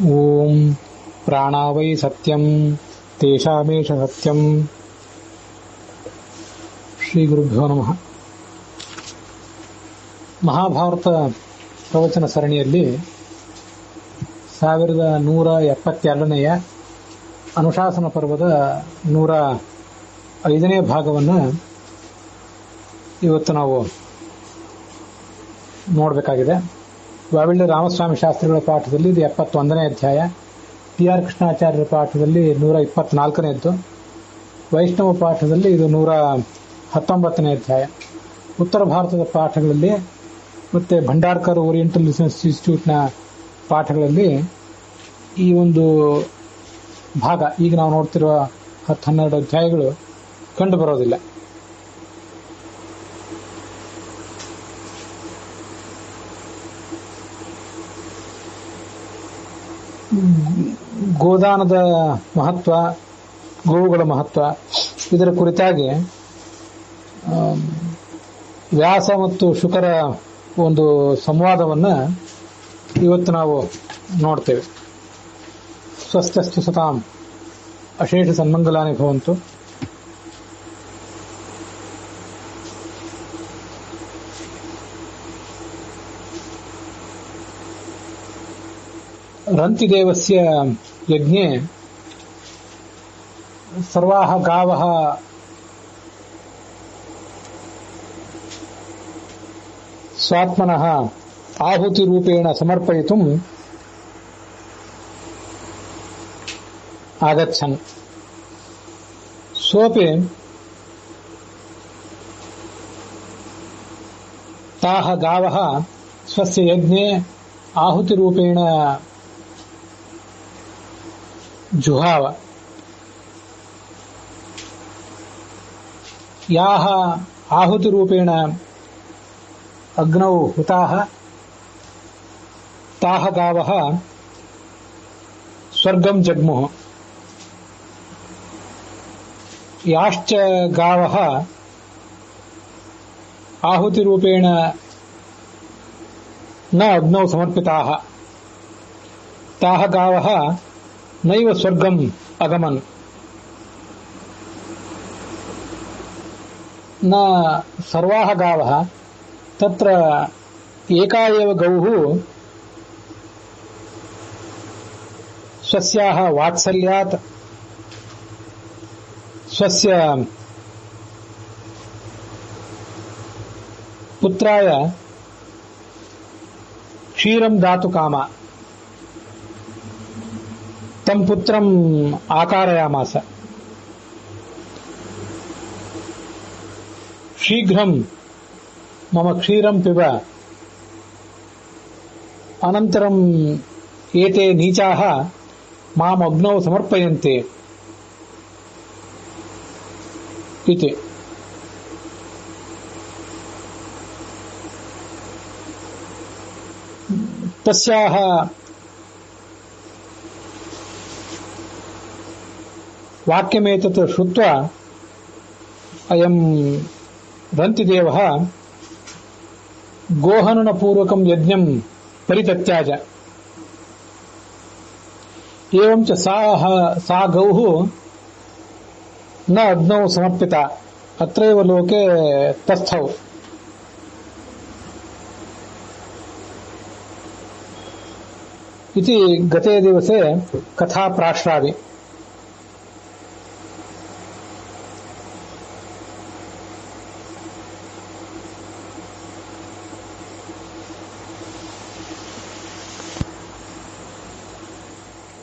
ಓಂ ಪ್ರಾಣಾವೈ ಸತ್ಯಂ ತೇಷಾಮೇಷ ಸತ್ಯಂ. ಶ್ರೀ ಗುರುಭ್ಯೋ ನಮಃ. ಮಹಾಭಾರತ ಪ್ರವಚನ ಸರಣಿಯಲ್ಲಿ 1172ನೆಯ ಅನುಶಾಸನ ಪರ್ವದ 105ನೇ ಭಾಗವನ್ನು ಇವತ್ತು ನಾವು ನೋಡಬೇಕಾಗಿದೆ. ವಾವಿಳ್ಳಿ ರಾಮಸ್ವಾಮಿ ಶಾಸ್ತ್ರಿಗಳ ಪಾಠದಲ್ಲಿ ಇದು 71ನೇ ಅಧ್ಯಾಯ, ಟಿ ಆರ್ ಕೃಷ್ಣಾಚಾರ್ಯರ ಪಾಠದಲ್ಲಿ 124ನೇದ್ದು, ವೈಷ್ಣವ ಪಾಠದಲ್ಲಿ ಇದು 119ನೇ ಅಧ್ಯಾಯ. ಉತ್ತರ ಭಾರತದ ಪಾಠಗಳಲ್ಲಿ ಮತ್ತೆ ಭಂಡಾರ್ಕರ್ ಓರಿಯೆಂಟಲ್ ರಿಸರ್ಚ್ ಇನ್ಸ್ಟಿಟ್ಯೂಟ್ನ ಪಾಠಗಳಲ್ಲಿ ಈ ಒಂದು ಭಾಗ, ಈಗ ನಾವು ನೋಡ್ತಿರುವ 10-12 ಅಧ್ಯಾಯಗಳು ಕಂಡು ಬರೋದಿಲ್ಲ. ಗೋದಾನದ ಮಹತ್ವ, ಗೋವುಗಳ ಮಹತ್ವ, ಇದರ ಕುರಿತಾಗಿ ವ್ಯಾಸ ಮತ್ತು ಶುಕರ ಒಂದು ಸಂವಾದವನ್ನು ಇವತ್ತು ನಾವು ನೋಡ್ತೇವೆ. ಸ್ವಸ್ಥಸ್ತು ಸತಾಂ ಅಶೇಷ ಸನ್ಮಂಗಲಾನಿ ಭವಂತು. ರಂತಿದೇವಸ್ಯ ಯಜ್ಞೆ ಸರ್ವಾಃ ಗಾವಃ ಸ್ವಾತ್ಮನಃ ಆಹುತಿರೂಪೇಣ ಸಮರ್ಪಯಿತುಂ ಆಗಚ್ಚನ್. ಸೋಪಿ ತಾಃ ಗಾವಃ ಸ್ವಸ್ಯ ಯಜ್ಞೆ ಆಹುತಿರೂಪೇಣ ಜುಹಾವ. ಯಾಹ ಆಹುತಿರೂಪೇಣ ಅಗ್ನೌ ಹುತಾಃ ತಾಃ ಗಾವಃ ಸ್ವರ್ಗಂ ಜಗ್ಮುಃ. ಯಾಶ್ಚ ಗಾವಃ ಆಹುತಿರೂಪೇಣ ನ ಅಗ್ನೌ ಸಮರ್ಪಿತಾಃ ತಾಃ ಗಾವಃ ನೈವ ಸ್ವರ್ಗಂ ಅಗಮನ್. ನ ಸರ್ವಾಃ ಗಾವಃ ತತ್ರ ಏಕಾ ಏವ ಗೌಃ ಸ್ವಸ್ಯಾಃ ವಾತ್ಸಲ್ಯಾತ್ ಸ್ವಸ್ಯ ಪುತ್ರಾಯ ಕ್ಷೀರಂ ದಾತು ಕಾಮ ತಂ ಪುತ್ರಂ ಆಕಾರಯಾಮಾಸ. ಶೀಘ್ರಂ ಮಮ ಕ್ಷೀರಂ ಪಿಬ ಅನಂತರಂ ಏತೆ ನೀಚಾಃ ಮಾಂ ಅಗ್ನೌ ಸಮರ್ಪಯಂತೆ ಇತಿ. ತಸ್ಯಾಹ ವಾಕ್ಯಮೇತತ್ ಶ್ರುತ್ವಾ ಅಯಂ ರಂತಿದೇವಃ ಗೋಹನನಪೂರ್ವಕಂ ಯಜ್ಞಂ ಪರಿತ್ಯಜ್ಯ. ಏವಂ ಚ ಸಾ ಗೌಃ ನ ಅಗ್ನೌ ಸಮರ್ಪಿತಾ ಅತ್ರೈವ ಲೋಕೆ ತಸ್ಥೌ. ಇತಿ ಗತೆ ದಿವಸೆ ಕಥಾ ಪ್ರಾಶ್ರಾವಿ.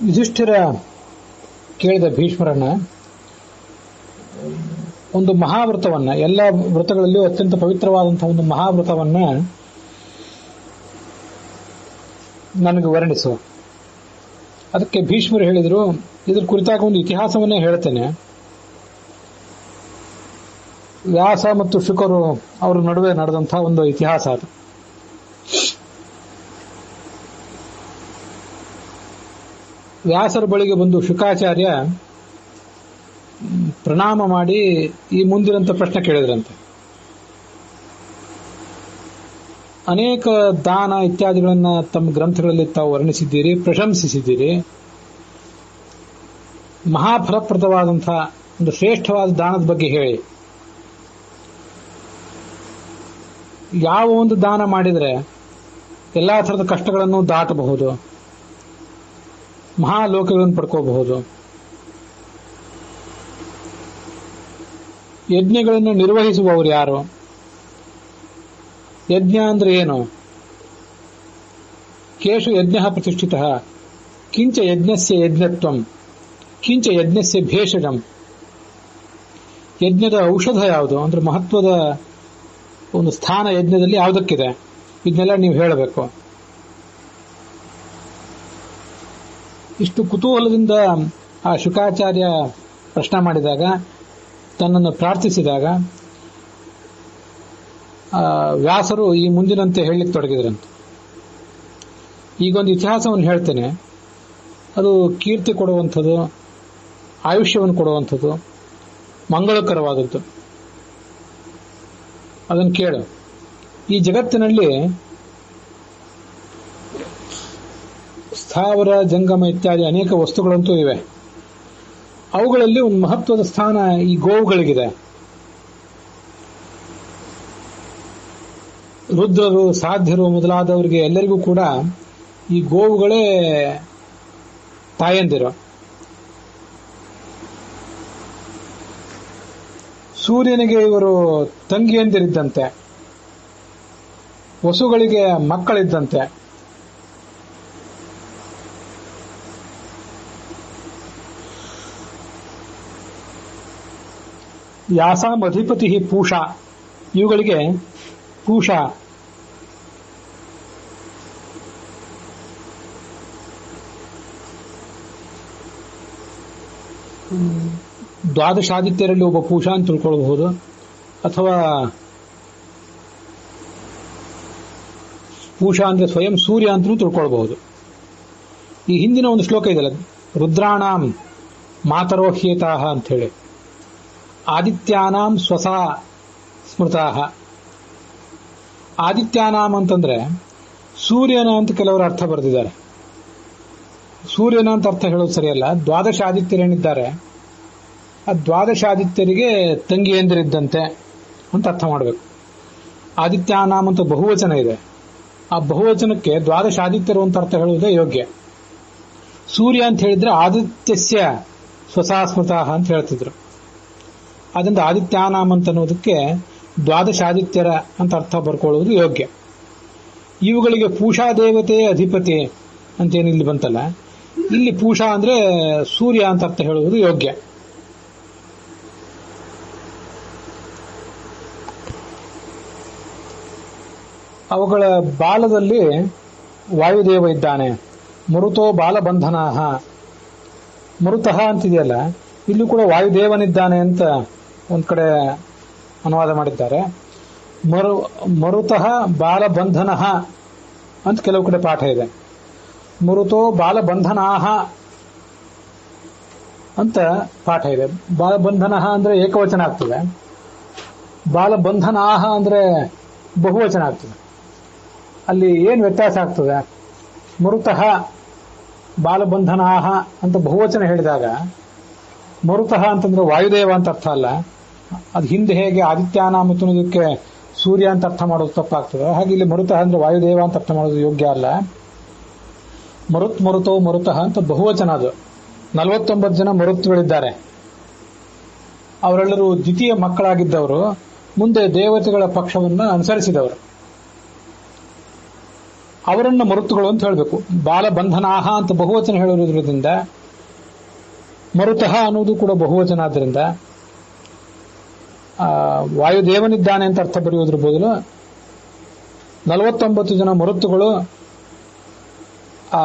ಯುಧಿಷ್ಠಿರ ಕೇಳಿದ ಭೀಷ್ಮರನ್ನ ಒಂದು ಮಹಾವ್ರತವನ್ನ, ಎಲ್ಲ ವ್ರತಗಳಲ್ಲಿಯೂ ಅತ್ಯಂತ ಪವಿತ್ರವಾದಂತಹ ಒಂದು ಮಹಾವ್ರತವನ್ನ ನನಗೆ ವರ್ಣಿಸು. ಅದಕ್ಕೆ ಭೀಷ್ಮರು ಹೇಳಿದರು, ಇದ್ರ ಕುರಿತಾಗಿ ಒಂದು ಇತಿಹಾಸವನ್ನೇ ಹೇಳ್ತೇನೆ. ವ್ಯಾಸ ಮತ್ತು ಶುಕರು ಅವರ ನಡುವೆ ನಡೆದಂತಹ ಒಂದು ಇತಿಹಾಸ ಅದು. ವ್ಯಾಸರ ಬಳಿಗೆ ಬಂದು ಶುಕಾಚಾರ್ಯ ಪ್ರಣಾಮ ಮಾಡಿ ಈ ಮುಂದಿನಂತ ಪ್ರಶ್ನೆ ಕೇಳಿದ್ರಂತೆ. ಅನೇಕ ದಾನ ಇತ್ಯಾದಿಗಳನ್ನ ತಮ್ಮ ಗ್ರಂಥಗಳಲ್ಲಿ ತಾವು ವರ್ಣಿಸಿದ್ದೀರಿ, ಪ್ರಶಂಸಿಸಿದ್ದೀರಿ. ಮಹಾಫಲಪ್ರದವಾದಂತಹ ಒಂದು ಶ್ರೇಷ್ಠವಾದ ದಾನದ ಬಗ್ಗೆ ಹೇಳಿ. ಯಾವ ಒಂದು ದಾನ ಮಾಡಿದರೆ ಎಲ್ಲಾ ಥರದ ಕಷ್ಟಗಳನ್ನು ದಾಟಬಹುದು, ಮಹಾಲೋಕಗಳನ್ನು ಪಡ್ಕೋಬಹುದು. ಯಜ್ಞಗಳನ್ನು ನಿರ್ವಹಿಸುವವರು ಯಾರು? ಯಜ್ಞ ಅಂದ್ರೆ ಏನು? ಕೇಶು ಯಜ್ಞ ಪ್ರತಿಷ್ಠಿತ, ಕಿಂಚ ಯಜ್ಞಸ್ಯ ಯಜ್ಞತ್ವಂ, ಕಿಂಚ ಯಜ್ಞಸ್ಯ ಭೇಷಜಂ. ಯಜ್ಞದ ಔಷಧ ಯಾವುದು ಅಂದ್ರೆ ಮಹತ್ವದ ಒಂದು ಸ್ಥಾನ ಯಜ್ಞದಲ್ಲಿ ಯಾವುದಕ್ಕಿದೆ? ಇದನ್ನೆಲ್ಲ ನೀವು ಹೇಳಬೇಕು. ಇಷ್ಟು ಕುತೂಹಲದಿಂದ ಆ ಶುಕಾಚಾರ್ಯ ಪ್ರಶ್ನೆ ಮಾಡಿದಾಗ, ತನ್ನನ್ನು ಪ್ರಾರ್ಥಿಸಿದಾಗ ವ್ಯಾಸರು ಈ ಮುಂದಿನಂತೆ ಹೇಳಲಿಕ್ಕೆ ತೊಡಗಿದ್ರಂತೆ. ಈಗೊಂದು ಇತಿಹಾಸವನ್ನು ಹೇಳ್ತೇನೆ. ಅದು ಕೀರ್ತಿ ಕೊಡುವಂಥದ್ದು, ಆಯುಷ್ಯವನ್ನು ಕೊಡುವಂಥದ್ದು, ಮಂಗಳಕರವಾದದ್ದು. ಅದನ್ನು ಕೇಳು. ಈ ಜಗತ್ತಿನಲ್ಲಿ ಸ್ಥಾವರ ಜಂಗಮ ಇತ್ಯಾದಿ ಅನೇಕ ವಸ್ತುಗಳಂತೂ ಇವೆ. ಅವುಗಳಲ್ಲಿ ಒಂದು ಮಹತ್ವದ ಸ್ಥಾನ ಈ ಗೋವುಗಳಿಗಿದೆ. ರುದ್ರರು, ಸಾಧ್ಯರು ಮೊದಲಾದವರಿಗೆ ಎಲ್ಲರಿಗೂ ಕೂಡ ಈ ಗೋವುಗಳೇ ತಾಯಂದಿರು. ಸೂರ್ಯನಿಗೆ ಇವರು ತಂಗಿಯಂದಿರಿದ್ದಂತೆ, ವಸುಗಳಿಗೆ ಮಕ್ಕಳಿದ್ದಂತೆ. ಯಾಸಾಂ ಅಧಿಪತಿ ಪೂಷ, ಇವುಗಳಿಗೆ ಪೂಷ ದ್ವಾದಶಾದಿತ್ಯರಲ್ಲಿ ಒಬ್ಬ ಪೂಷ ಅಂತ ತಿಳ್ಕೊಳ್ಬಹುದು, ಅಥವಾ ಪೂಷ ಅಂದ್ರೆ ಸ್ವಯಂ ಸೂರ್ಯ ಅಂತಲೂ ತಿಳ್ಕೊಳ್ಬಹುದು. ಈ ಹಿಂದಿನ ಒಂದು ಶ್ಲೋಕ ಇದೆಯಲ್ಲ, ರುದ್ರಾಣಾಂ ಮಾತರೋಹ್ಯೇತಾಹ ಅಂತ ಹೇಳಿ, ಆದಿತ್ಯಾನಾಂ ಸ್ವಸಾ ಸ್ಮೃತಾಹ. ಆದಿತ್ಯಾನಾಂ ಅಂತಂದ್ರೆ ಸೂರ್ಯನ ಅಂತ ಕೆಲವರು ಅರ್ಥ ಬರೆದಿದ್ದಾರೆ. ಸೂರ್ಯನ ಅಂತ ಅರ್ಥ ಹೇಳೋದು ಸರಿಯಲ್ಲ. ದ್ವಾದಶ ಆದಿತ್ಯರೇನಿದ್ದಾರೆ ಆ ದ್ವಾದಶ ಆದಿತ್ಯರಿಗೆ ತಂಗಿಯಂದಿರಿದ್ದಂತೆ ಅಂತ ಅರ್ಥ ಮಾಡಬೇಕು. ಆದಿತ್ಯಾನಾಂ ಅಂತ ಬಹುವಚನ ಇದೆ. ಆ ಬಹುವಚನಕ್ಕೆ ದ್ವಾದಶ ಆದಿತ್ಯರು ಅಂತ ಅರ್ಥ ಹೇಳುವುದೇ ಯೋಗ್ಯ. ಸೂರ್ಯ ಅಂತ ಹೇಳಿದ್ರೆ ಆದಿತ್ಯಸ್ಯ ಸ್ವಸಾ ಸ್ಮೃತಾಹ ಅಂತ ಹೇಳ್ತಿದ್ರು. ಅದರಿಂದ ಆದಿತ್ಯಾನಾಂ ಅಂತ ಅನ್ನೋದಕ್ಕೆ ದ್ವಾದಶ ಆದಿತ್ಯರ ಅಂತ ಅರ್ಥ ಬರ್ಕೊಳ್ಳುವುದು ಯೋಗ್ಯ. ಇವುಗಳಿಗೆ ಪೂಷಾ ದೇವತೆ ಅಧಿಪತಿ ಅಂತೇನು ಇಲ್ಲಿ ಬಂತಲ್ಲ, ಇಲ್ಲಿ ಪೂಷಾ ಅಂದ್ರೆ ಸೂರ್ಯ ಅಂತ ಅರ್ಥ ಹೇಳುವುದು ಯೋಗ್ಯ. ಅವುಗಳ ಬಾಲದಲ್ಲಿ ವಾಯುದೇವ ಇದ್ದಾನೆ. ಮರುತೋ ಬಾಲಬಂಧನಾಹ, ಮರುತಃ ಅಂತಿದೆಯಲ್ಲ, ಇಲ್ಲೂ ಕೂಡ ವಾಯುದೇವನಿದ್ದಾನೆ ಅಂತ ಒಂದ್ ಕಡೆ ಅನುವಾದ ಮಾಡಿದ್ದಾರೆ. ಮರುತಃ ಬಾಲಬಂಧನಃ ಅಂತ ಕೆಲವು ಕಡೆ ಪಾಠ ಇದೆ. ಮರುತೋ ಬಾಲಬಂಧನಾಹ ಅಂತ ಪಾಠ ಇದೆ. ಬಾಲಬಂಧನಃ ಅಂದ್ರೆ ಏಕವಚನ ಆಗ್ತದೆ, ಬಾಲಬಂಧನಾಹ ಅಂದ್ರೆ ಬಹುವಚನ ಆಗ್ತದೆ. ಅಲ್ಲಿ ಏನ್ ವ್ಯತ್ಯಾಸ ಆಗ್ತದೆ? ಮರುತಃ ಬಾಲಬಂಧನಾಹ ಅಂತ ಬಹುವಚನ ಹೇಳಿದಾಗ ಮರುತಃ ಅಂತಂದ್ರೆ ವಾಯುದೇವ ಅಂತ ಅರ್ಥ ಅಲ್ಲ. ಅದು ಹಿಂದೆ ಹೇಗೆ ಆದಿತ್ಯಾನಾಮ ಅನ್ನೋದಕ್ಕೆ ಸೂರ್ಯ ಅಂತ ಅರ್ಥ ಮಾಡೋದು ತಪ್ಪಾಗ್ತದೆ, ಹಾಗೆ ಇಲ್ಲಿ ಮರುತಃ ಅಂದ್ರೆ ವಾಯುದೇವ ಅಂತ ಅರ್ಥ ಮಾಡೋದು ಯೋಗ್ಯ ಅಲ್ಲ. ಮರುತೋ ಮರುತಃ ಅಂತ ಬಹುವಚನ. ಅದು 49 ಜನ ಮರುತ್ಗಳಿದ್ದಾರೆ. ಅವರೆಲ್ಲರೂ ದ್ವಿತೀಯ ಮಕ್ಕಳಾಗಿದ್ದವರು, ಮುಂದೆ ದೇವತೆಗಳ ಪಕ್ಷವನ್ನು ಅನುಸರಿಸಿದವರು. ಅವರನ್ನ ಮರುತುಗಳು ಅಂತ ಹೇಳಬೇಕು. ಬಾಲಬಂಧನಾಹ ಅಂತ ಬಹುವಚನ ಹೇಳಿರುವುದರಿಂದ, ಮರುತಃ ಅನ್ನೋದು ಕೂಡ ಬಹುವಚನ ಆದ್ದರಿಂದ ವಾಯುದೇವನಿದ್ದಾನೆ ಅಂತ ಅರ್ಥ ಬರೆಯುವುದ್ರ ಬದಲು 49 ಜನ ಮರುತ್ತುಗಳು ಆ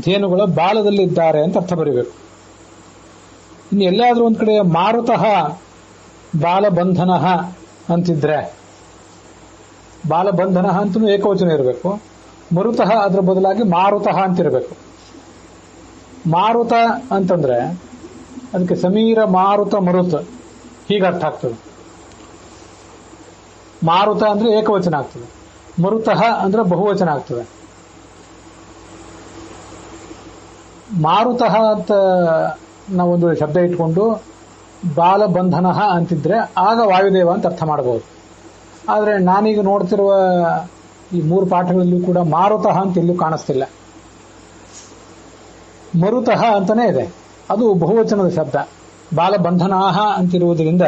ಧೇನುಗಳ ಬಾಲದಲ್ಲಿದ್ದಾರೆ ಅಂತ ಅರ್ಥ ಬರೀಬೇಕು. ಇನ್ನು ಎಲ್ಲಾದ್ರೂ ಒಂದ್ ಕಡೆ ಮಾರುತಃ ಬಾಲಬಂಧನ ಅಂತಿದ್ರೆ ಬಾಲಬಂಧನ ಅಂತನೂ ಏಕವಚನ ಇರಬೇಕು. ಮರುತಃ ಅದರ ಬದಲಾಗಿ ಮಾರುತಃ ಅಂತಿರಬೇಕು. ಮಾರುತ ಅಂತಂದ್ರೆ ಅದಕ್ಕೆ ಸಮೀರ ಮಾರುತ ಮರುತ ಹೀಗೆ ಅರ್ಥ ಆಗ್ತದೆ. ಮಾರುತ ಅಂದ್ರೆ ಏಕವಚನ ಆಗ್ತದೆ. ಮರುತಃ ಅಂದ್ರೆ ಬಹುವಚನ ಆಗ್ತದೆ. ಮಾರುತಃ ಅಂತ ನಾವೊಂದು ಶಬ್ದ ಇಟ್ಕೊಂಡು ಬಾಲಬಂಧನ ಅಂತಿದ್ರೆ ಆಗ ವಾಯುದೇವ ಅಂತ ಅರ್ಥ ಮಾಡಬಹುದು. ಆದರೆ ನಾನೀಗ ನೋಡ್ತಿರುವ ಈ 3 ಪಾಠಗಳಲ್ಲೂ ಕೂಡ ಮಾರುತಃ ಅಂತ ಎಲ್ಲೂ ಕಾಣಿಸ್ತಿಲ್ಲ. ಮರುತಃ ಅಂತಾನೆ ಇದೆ, ಅದು ಬಹುವಚನದ ಶಬ್ದ. ಬಾಲಬಂಧನಾಹ ಅಂತಿರುವುದರಿಂದ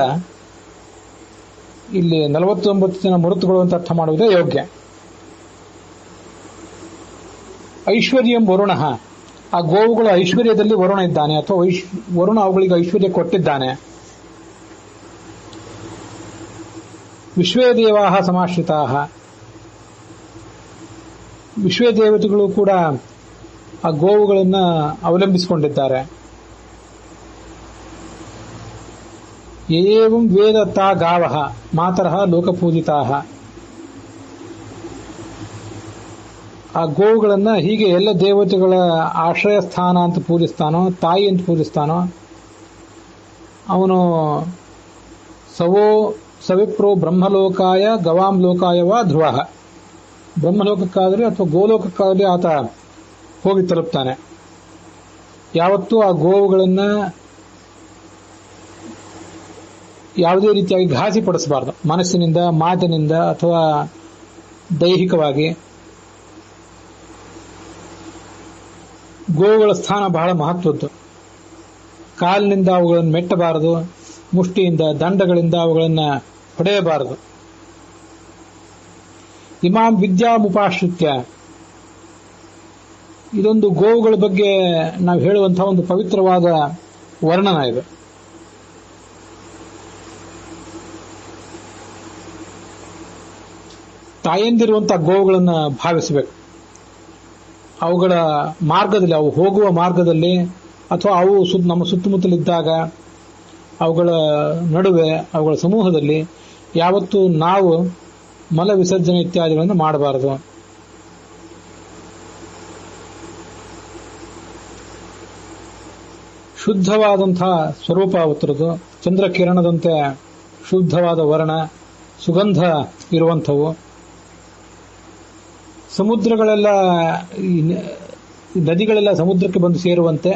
ಇಲ್ಲಿ 49 ಜನ ಮರುತುಗಳು ಅಂತ ಅರ್ಥ ಮಾಡುವುದೇ ಯೋಗ್ಯ. ಐಶ್ವರ್ಯಂ ವರುಣ, ಆ ಗೋವುಗಳ ಐಶ್ವರ್ಯದಲ್ಲಿ ವರುಣ ಇದ್ದಾನೆ, ಅಥವಾ ವರುಣ ಅವುಗಳಿಗೆ ಐಶ್ವರ್ಯ ಕೊಟ್ಟಿದ್ದಾನೆ. ವಿಶ್ವೇ ದೇವಾ ಸಮಾಶ್ರಿತಾ, ವಿಶ್ವೇ ದೇವತೆಗಳು ಕೂಡ ಆ ಗೋವುಗಳನ್ನ ಅವಲಂಬಿಸಿಕೊಂಡಿದ್ದಾರೆ. ಏವಂ ವೇದ ತಾ ಗಾವಃ ಮಾತರಃ ಲೋಕಪೂಜಿತಾಃ, ಆ ಗೋವುಗಳನ್ನ ಹೀಗೆ ಎಲ್ಲ ದೇವತೆಗಳ ಆಶ್ರಯ ಸ್ಥಾನ ಅಂತ ಪೂಜಿಸ್ತಾನೋ, ತಾಯಿ ಅಂತ ಪೂಜಿಸ್ತಾನೋ ಅವನು ಸವಿಪ್ರೋ ಬ್ರಹ್ಮಲೋಕಾಯ ಗವಾಂ ಲೋಕಾಯ ವಾ ಧ್ರುವ, ಬ್ರಹ್ಮಲೋಕಕ್ಕಾಗಲಿ ಅಥವಾ ಗೋಲೋಕಕ್ಕಾಗಲಿ ಆತ ಹೋಗಿ ತಲುಪ್ತಾನೆ. ಯಾವತ್ತೂ ಆ ಗೋವುಗಳನ್ನ ಯಾವುದೇ ರೀತಿಯಾಗಿ ಘಾಸಿ ಪಡಿಸಬಾರದು, ಮನಸ್ಸಿನಿಂದ, ಮಾತಿನಿಂದ ಅಥವಾ ದೈಹಿಕವಾಗಿ. ಗೋವುಗಳ ಸ್ಥಾನ ಬಹಳ ಮಹತ್ವದ್ದು. ಕಾಲಿನಿಂದ ಅವುಗಳನ್ನು ಮೆಟ್ಟಬಾರದು, ಮುಷ್ಟಿಯಿಂದ, ದಂಡಗಳಿಂದ ಅವುಗಳನ್ನು ಹೊಡೆಯಬಾರದು. ಇಮಾಂ ವಿದ್ಯಾಮುಪಾಶ್ರಿತ್ಯ, ಇದೊಂದು ಗೋವುಗಳ ಬಗ್ಗೆ ನಾವು ಹೇಳುವಂತಹ ಒಂದು ಪವಿತ್ರವಾದ ವರ್ಣನ ಇದು. ತಾಯಂದಿರುವಂತಹ ಗೋವುಗಳನ್ನು ಭಾವಿಸಬೇಕು. ಅವುಗಳ ಮಾರ್ಗದಲ್ಲಿ, ಅವು ಹೋಗುವ ಮಾರ್ಗದಲ್ಲಿ ಅಥವಾ ಅವು ನಮ್ಮ ಸುತ್ತಮುತ್ತಲಿದ್ದಾಗ ಅವುಗಳ ನಡುವೆ, ಅವುಗಳ ಸಮೂಹದಲ್ಲಿ ಯಾವತ್ತೂ ನಾವು ಮಲ ವಿಸರ್ಜನೆ ಇತ್ಯಾದಿಗಳನ್ನು ಮಾಡಬಾರದು. ಶುದ್ಧವಾದಂತಹ ಸ್ವರೂಪ ಅವತ್ತರದು, ಚಂದ್ರಕಿರಣದಂತೆ ಶುದ್ಧವಾದ ವರ್ಣ, ಸುಗಂಧ ಇರುವಂಥವು. ಸಮುದ್ರಗಳೆಲ್ಲ, ನದಿಗಳೆಲ್ಲ ಸಮುದ್ರಕ್ಕೆ ಬಂದು ಸೇರುವಂತೆ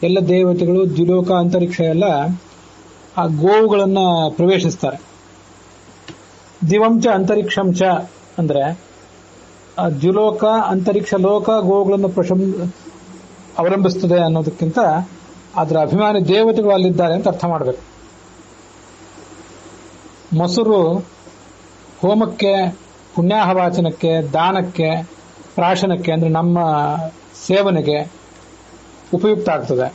ಎಲ್ಲ ದೇವತೆಗಳು, ದ್ಯುಲೋಕ, ಅಂತರಿಕ್ಷ ಎಲ್ಲ ಆ ಗೋವುಗಳನ್ನ ಪ್ರವೇಶಿಸ್ತಾರೆ. ದಿವಂಚ ಅಂತರಿಕ್ಷಂಚ ಅಂದ್ರೆ ಆ ದ್ಯುಲೋಕ, ಅಂತರಿಕ್ಷ ಲೋಕ ಗೋವುಗಳನ್ನು ಅವಲಂಬಿಸ್ತದೆ ಅನ್ನೋದಕ್ಕಿಂತ ಅದರ ಅಭಿಮಾನಿ ದೇವತೆಗಳು ಅಲ್ಲಿದ್ದಾರೆ ಅಂತ ಅರ್ಥ ಮಾಡಬೇಕು. ಮೊಸರು ಹೋಮಕ್ಕೆ, ಪುಣ್ಯಾಹವಾಚನಕ್ಕೆ, ದಾನಕ್ಕೆ, ಪ್ರಾಶನಕ್ಕೆ ಅಂದ್ರೆ ನಮ್ಮ ಸೇವನೆಗೆ ಉಪಯುಕ್ತ ಆಗ್ತದೆ.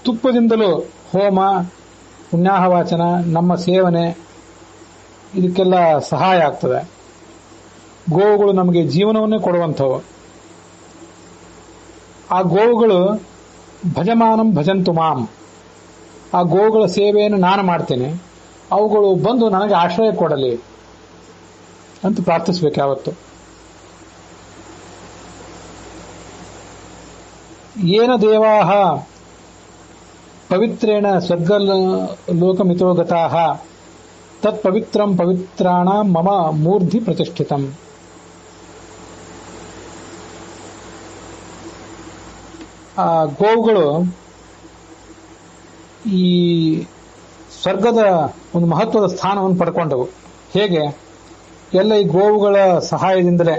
ತುಪ್ಪದಿಂದಲೂ ಹೋಮ, ಪುಣ್ಯಾಹವಾಚನ, ನಮ್ಮ ಸೇವನೆ ಇದಕ್ಕೆಲ್ಲ ಸಹಾಯ ಆಗ್ತದೆ. ಗೋವುಗಳು ನಮಗೆ ಜೀವನವನ್ನೇ ಕೊಡುವಂಥವು. ಆ ಗೋವುಗಳು ಭಜಮಾನಂ ಭಜಂತು ಮಾಂ, ಆ ಗೋವುಗಳ ಸೇವೆಯನ್ನು ನಾನು ಮಾಡ್ತೇನೆ, ಅವುಗಳು ಬಂದು ನನಗೆ ಆಶ್ರಯ ಕೊಡಲಿ ಅಂತ ಪ್ರಾರ್ಥಿಸಬೇಕು ಯಾವತ್ತು. ಏನ ದೇವಾಹ ಪವಿತ್ರೇಣ ಸ್ವರ್ಗಲೋಕಮಿತೋ ಗತಾಃ ತತ್ ಪವಿತ್ರಂ ಪವಿತ್ರಾಣಾಂ ಮಮ ಮೂರ್ಧಿ ಪ್ರತಿಷ್ಠಿತಂ. ಆ ಗೋವುಗಳು ಈ ಸ್ವರ್ಗದ ಒಂದು ಮಹತ್ವದ ಸ್ಥಾನವನ್ನು ಪಡ್ಕೊಂಡವು. ಹೇಗೆ? ಎಲ್ಲ ಈ ಗೋವುಗಳ ಸಹಾಯದಿಂದಲೇ.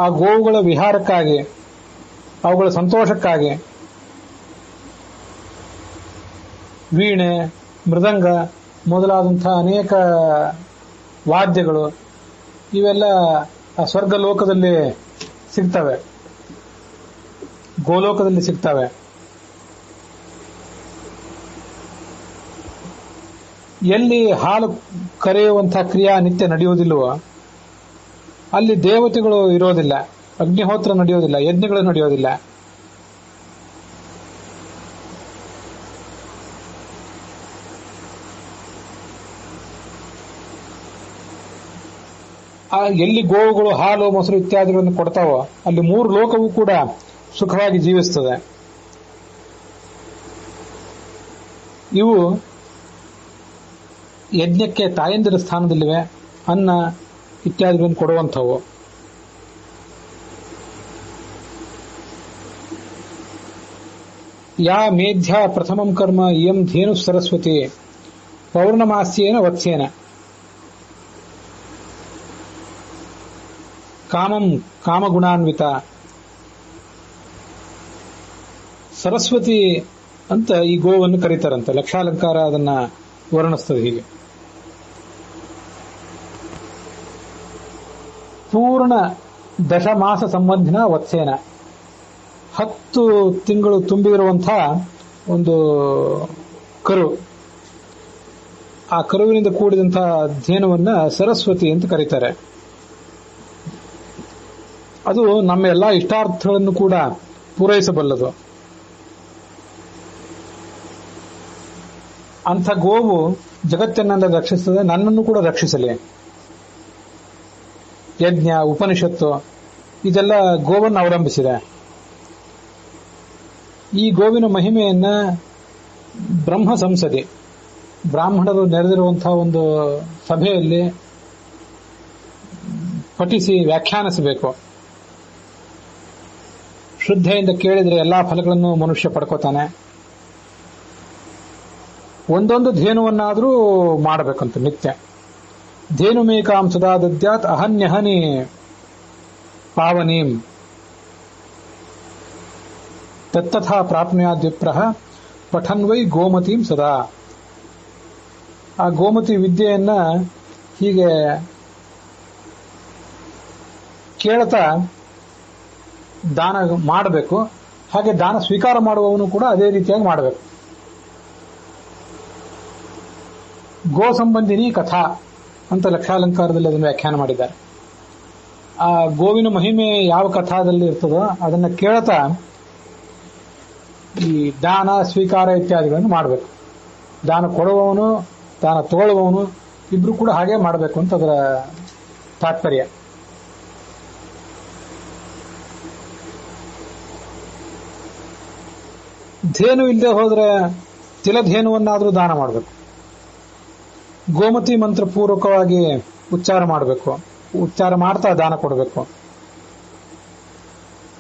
ಆ ಗೋವುಗಳ ವಿಹಾರಕ್ಕಾಗಿ, ಅವುಗಳ ಸಂತೋಷಕ್ಕಾಗಿ ವೀಣೆ, ಮೃದಂಗ ಮೊದಲಾದಂತಹ ಅನೇಕ ವಾದ್ಯಗಳು ಇವೆಲ್ಲ ಆ ಸ್ವರ್ಗ ಲೋಕದಲ್ಲಿ ಸಿಗ್ತವೆ, ಗೋಲೋಕದಲ್ಲಿ ಸಿಗ್ತವೆ. ಎಲ್ಲಿ ಹಾಲು ಕರೆಯುವಂತಹ ಕ್ರಿಯಾ ನಿತ್ಯ ನಡೆಯುವುದಿಲ್ಲವೋ ಅಲ್ಲಿ ದೇವತೆಗಳು ಇರೋದಿಲ್ಲ, ಅಗ್ನಿಹೋತ್ರ ನಡೆಯೋದಿಲ್ಲ, ಯಜ್ಞಗಳು ನಡೆಯೋದಿಲ್ಲ. ಎಲ್ಲಿ ಗೋವುಗಳು ಹಾಲು, ಮೊಸರು ಇತ್ಯಾದಿಗಳನ್ನು ಕೊಡ್ತಾವೋ ಅಲ್ಲಿ 3 ಲೋಕವೂ ಕೂಡ ಸುಖವಾಗಿ ಜೀವಿಸ್ತದೆ. ಇವು ಯಜ್ಞಕ್ಕೆ ತಾಯಂದಿರ ಸ್ಥಾನದಲ್ಲಿವೆ. ಅನ್ನ ಇತ್ಯಾದಿಗಳನ್ನು ಕೊಡುವಂಥವು. ಯಾ ಮೇಧ್ಯ ಪ್ರಥಮಂ ಕರ್ಮ ಇಯಂ ಧೇನು ಸರಸ್ವತಿ ಪೌರ್ಣಮಾಸ್ಯೇನ ವತ್ಸೇನ ಕಾಮಂ ಕಾಮಗುಣಾನ್ವಿತ. ಸರಸ್ವತಿ ಅಂತ ಈ ಗೋವನ್ನು ಕರೀತಾರಂತೆ. ಲಕ್ಷಾಲಂಕಾರ ಅದನ್ನ ವರ್ಣಿಸ್ತದೆ ಹೀಗೆ. ಪೂರ್ಣ ದಶಮಾಸ ಸಂಬಂಧಿನ ವತ್ಸೇನ, 10 ತಿಂಗಳು ತುಂಬಿರುವಂತಹ ಒಂದು ಕರು. ಆ ಕರುವಿನಿಂದ ಕೂಡಿದಂತಹ ಧೇನುವನ್ನ ಸರಸ್ವತಿ ಅಂತ ಕರೀತಾರೆ. ಅದು ನಮ್ಮ ಎಲ್ಲಾ ಇಷ್ಟಾರ್ಥಗಳನ್ನು ಕೂಡ ಪೂರೈಸಬಲ್ಲದು. ಅಂಥ ಗೋವು ಜಗತ್ತನ್ನೆಲ್ಲ ರಕ್ಷಿಸುತ್ತದೆ, ನನ್ನನ್ನು ಕೂಡ ರಕ್ಷಿಸಲಿ. ಯಜ್ಞ, ಉಪನಿಷತ್ತು ಇದೆಲ್ಲ ಗೋವನ್ನು ಅವಲಂಬಿಸಿದೆ. ಈ ಗೋವಿನ ಮಹಿಮೆಯನ್ನ ಬ್ರಹ್ಮ ಸಂಸದೆ, ಬ್ರಾಹ್ಮಣರು ನೆರೆದಿರುವಂತಹ ಒಂದು ಸಭೆಯಲ್ಲಿ ಪಠಿಸಿ ವ್ಯಾಖ್ಯಾನಿಸಬೇಕು. ಶ್ರದ್ಧೆಯಿಂದ ಕೇಳಿದರೆ ಎಲ್ಲಾ ಫಲಗಳನ್ನು ಮನುಷ್ಯ ಪಡ್ಕೋತಾನೆ. ಒಂದೊಂದು ಧೇನುವನ್ನಾದರೂ ಮಾಡಬೇಕಂತ ನಿತ್ಯ. ಧೇನು ಮೇಕಾಂ ಸದಾ ದದ್ಯಾತ್ ಅಹನ್ಯಹನಿ ಪಾವನೀಂ ತತ್ತಥಾ ಪ್ರಾಪ್ನುಯಾದ್ವಿಪ್ರಃ ಪಠನ್ವೈ ಗೋಮತೀಂ ಸದಾ. ಆ ಗೋಮತಿ ವಿದ್ಯೆಯನ್ನ ಹೀಗೆ ಕೇಳ್ತಾ ದಾನ ಮಾಡಬೇಕು. ಹಾಗೆ ದಾನ ಸ್ವೀಕಾರ ಮಾಡುವವನು ಕೂಡ ಅದೇ ರೀತಿಯಾಗಿ ಮಾಡಬೇಕು. ಗೋ ಸಂಬಂಧಿನಿ ಕಥಾ ಅಂತ ಲಕ್ಷಾಲಂಕಾರದಲ್ಲಿ ಅದನ್ನು ವ್ಯಾಖ್ಯಾನ ಮಾಡಿದ್ದಾರೆ. ಆ ಗೋವಿನ ಮಹಿಮೆ ಯಾವ ಕಥಾದಲ್ಲಿ ಇರ್ತದೋ ಅದನ್ನ ಕೇಳ್ತಾ ಈ ದಾನ ಸ್ವೀಕಾರ ಇತ್ಯಾದಿಗಳನ್ನು ಮಾಡಬೇಕು. ದಾನ ಕೊಡುವವನು, ದಾನ ತಗೊಳ್ಳುವವನು ಇಬ್ರು ಕೂಡ ಹಾಗೆ ಮಾಡಬೇಕು ಅಂತ ಅದರ ತಾತ್ಪರ್ಯ. ಧೇನು ಇಲ್ಲದೆ ಹೋದ್ರೆ ತಿಲಧೇನುವನ್ನಾದರೂ ದಾನ ಮಾಡಬೇಕು. ಗೋಮತಿ ಮಂತ್ರ ಪೂರ್ವಕವಾಗಿ ಉಚ್ಚಾರ ಮಾಡಬೇಕು. ಉಚ್ಚಾರ ಮಾಡ್ತಾ ದಾನ ಕೊಡಬೇಕು.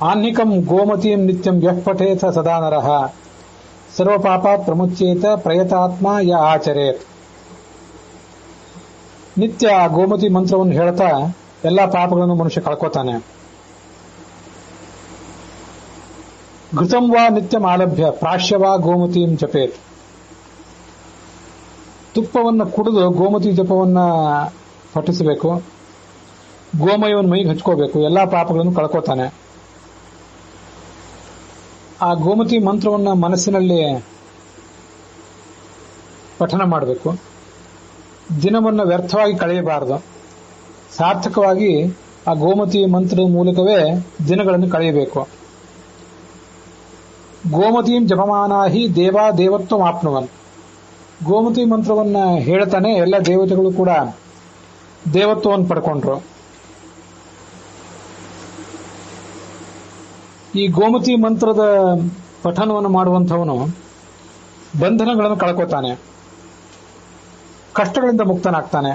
ಆಹ್ನಿಕಂ ಗೋಮತೀಂ ನಿತ್ಯಂ ಯಃ ಪಠೇತ ಸದಾ ನರಃ ಸರ್ವ ಪಾಪಾತ್ ಪ್ರಮುಚ್ಯೇತ ಪ್ರಯತಾತ್ಮ ಯ ಆಚರೇತ್. ನಿತ್ಯ ಗೋಮತಿ ಮಂತ್ರವನ್ನು ಹೇಳ್ತಾ ಎಲ್ಲಾ ಪಾಪಗಳನ್ನು ಮನುಷ್ಯ ಕಳ್ಕೋತಾನೆ. ಘೃತಂ ವಾ ನಿತ್ಯಂ ಆಲಭ್ಯ ಪ್ರಾಶ್ಯವಾ ಗೋಮತೀಂ ಜಪೇತ್. ತುಪ್ಪವನ್ನು ಕುಡಿದು ಗೋಮತಿ ಜಪವನ್ನ ಪಠಿಸಬೇಕು. ಗೋಮಯವನ್ನು ಮೈಗೆ ಹಚ್ಕೋಬೇಕು. ಎಲ್ಲಾ ಪಾಪಗಳನ್ನು ಕಳ್ಕೋತಾನೆ. ಆ ಗೋಮತಿ ಮಂತ್ರವನ್ನ ಮನಸ್ಸಿನಲ್ಲಿ ಪಠನ ಮಾಡಬೇಕು. ದಿನವನ್ನು ವ್ಯರ್ಥವಾಗಿ ಕಳೆಯಬಾರದು. ಸಾರ್ಥಕವಾಗಿ ಆ ಗೋಮತಿ ಮಂತ್ರದ ಮೂಲಕವೇ ದಿನಗಳನ್ನು ಕಳೆಯಬೇಕು. ಗೋಮತೀಂ ಜಪಮಾನಾಹಿ ದೇವಾ ದೇವತ್ವ ಆಪ್ನುವನ್. ಗೋಮತಿ ಮಂತ್ರವನ್ನ ಹೇಳ್ತಾನೆ ಎಲ್ಲ ದೇವತೆಗಳು ಕೂಡ ದೇವತ್ವವನ್ನು ಪಡ್ಕೊಂಡ್ರು. ಈ ಗೋಮತಿ ಮಂತ್ರದ ಪಠನವನ್ನು ಮಾಡುವಂಥವನು ಬಂಧನಗಳನ್ನು ಕಳ್ಕೋತಾನೆ, ಕಷ್ಟಗಳಿಂದ ಮುಕ್ತನಾಗ್ತಾನೆ.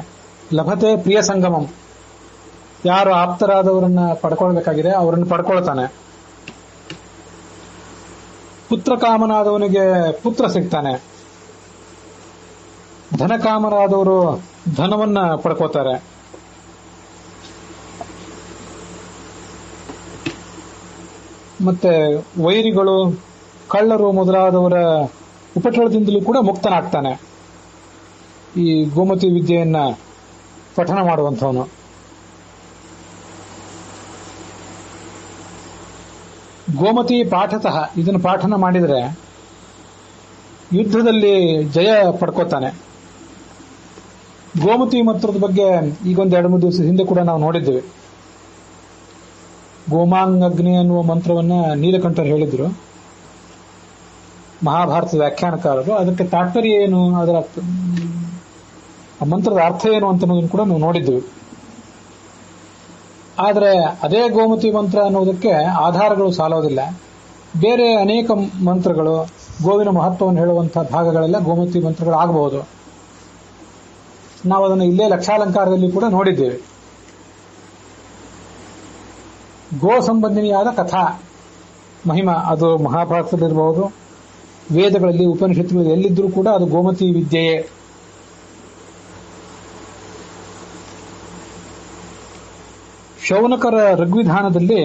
ಲಭತೆ ಪ್ರಿಯ ಸಂಗಮಂ. ಯಾರು ಆಪ್ತರಾದವರನ್ನ ಪಡ್ಕೊಳ್ಬೇಕಾಗಿದೆ ಅವರನ್ನು ಪಡ್ಕೊಳ್ತಾನೆ. ಪುತ್ರ ಕಾಮನಾದವನಿಗೆ ಪುತ್ರ ಸಿಗ್ತಾನೆ. ಧನಕಾಮರಾದವರು ಧನವನ್ನ ಪಡ್ಕೋತಾರೆ. ಮತ್ತೆ ವೈರಿಗಳು, ಕಳ್ಳರು ಮೊದಲಾದವರ ಉಪಟಳದಿಂದಲೂ ಕೂಡ ಮುಕ್ತನಾಗ್ತಾನೆ ಈ ಗೋಮತಿ ವಿದ್ಯೆಯನ್ನ ಪಠನ ಮಾಡುವಂಥವನು. ಗೋಮತಿ ಪಾಠತಃ ಇದನ್ನು ಪಾಠನ ಮಾಡಿದರೆ ಯುದ್ಧದಲ್ಲಿ ಜಯ ಪಡ್ಕೋತಾನೆ. ಗೋಮತಿ ಮಂತ್ರದ ಬಗ್ಗೆ ಈಗೊಂದು 2-3 ದಿವಸ ಹಿಂದೆ ಕೂಡ ನಾವು ನೋಡಿದ್ದೇವೆ. ಗೋಮಾಂಗ್ನಿ ಅನ್ನುವ ಮಂತ್ರವನ್ನ ನೀಲಕಂಠರು ಹೇಳಿದ್ರು, ಮಹಾಭಾರತದ ವ್ಯಾಖ್ಯಾನಕಾರರು. ಅದಕ್ಕೆ ತಾತ್ಪರ್ಯ ಏನು, ಅದರ ಆ ಮಂತ್ರದ ಅರ್ಥ ಏನು ಅಂತ ಕೂಡ ನಾವು ನೋಡಿದ್ವಿ. ಆದರೆ ಅದೇ ಗೋಮತಿ ಮಂತ್ರ ಅನ್ನೋದಕ್ಕೆ ಆಧಾರಗಳು ಸಾಲೋದಿಲ್ಲ. ಬೇರೆ ಅನೇಕ ಮಂತ್ರಗಳು ಗೋವಿನ ಮಹತ್ವವನ್ನು ಹೇಳುವಂತಹ ಭಾಗಗಳೆಲ್ಲ ಗೋಮತಿ ಮಂತ್ರಗಳು ಆಗಬಹುದು. ನಾವು ಅದನ್ನು ಇಲ್ಲೇ ಲಕ್ಷಾಲಂಕಾರದಲ್ಲಿ ಕೂಡ ನೋಡಿದ್ದೇವೆ. ಗೋ ಸಂಬಂಧಿನಿಯಾದ ಕಥಾ ಮಹಿಮಾ ಅದು ಮಹಾಭಾರತದಲ್ಲಿರಬಹುದು, ವೇದಗಳಲ್ಲಿ, ಉಪನಿಷತ್ತುಗಳಲ್ಲಿ ಎಲ್ಲಿದ್ದರೂ ಕೂಡ ಅದು ಗೋಮತಿ ವಿದ್ಯೆಯೇ. ಶೌನಕರ ಋಗ್ವಿಧಾನದಲ್ಲಿ